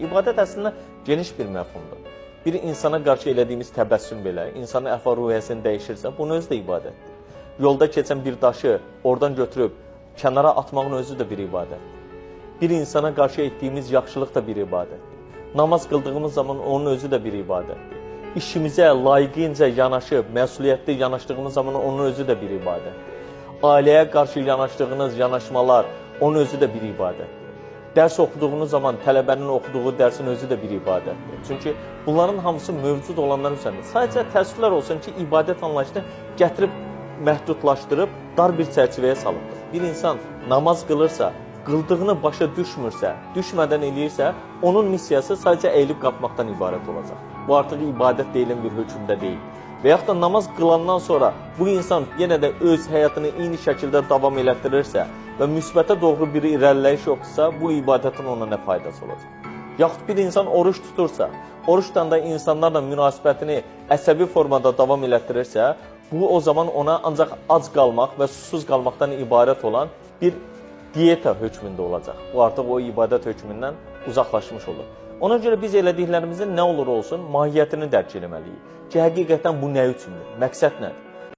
İbadət əslində geniş bir məfhumdur. Bir insana qarşı elədiyimiz təbəssüm belə, insanın əhval-ruhiyyəsini dəyişirsə, bunun özü də ibadətdir. Yolda keçən bir daşı oradan götürüb kənara atmağın özü də bir ibadətdir. Bir insana qarşı etdiyimiz yaxşılıq da bir ibadətdir. Namaz qıldığımız zaman onun özü də bir ibadətdir. İşimizə layiqincə yanaşıb, məsuliyyətli yanaşdığımız zaman onun özü də bir ibadətdir. Ailəyə qarşı yanaşdığınız yanaşmalar onun özü də bir ibadətdir. Dərs oxuduğunuz zaman tələbənin oxuduğu dərsin özü də bir ibadətdir. Çünki bunların hamısı mövcud olanlar üzərində. Sadəcə təəssüflər olsun ki, ibadət anlayışını gətirib, məhdudlaşdırıb, dar bir çərçivəyə salındır. Bir insan namaz qılırsa, qıldığını başa düşmürsə, düşmədən eləyirsə, onun missiyası sadəcə əyilib qalxmaqdan ibarət olacaq. Bu artıq ibadət deyilən bir hökmdə deyil. Və yaxud da namaz qılandan sonra bu insan yenə də öz həyatını eyni şəkildə davam elətdirirsə və müsbətə doğru bir irəliləyiş yoxdursa, bu ibadətin ona nə faydası olacaq? Yaxud bir insan oruç tutursa, oruçdan da insanlarla münasibətini əsəbi formada davam elətdirirsə, bu o zaman ona ancaq ac qalmaq və susuz qalmaqdan ibarət olan bir diyeta hökmündə olacaq. Bu artıq o ibadət hökmündən uzaqlaşmış olur. Ona görə biz elədiklərimizin nə olur olsun, mahiyyətini dərk etməliyik ki, həqiqətən bu nə üçündür, məqsəd nədir?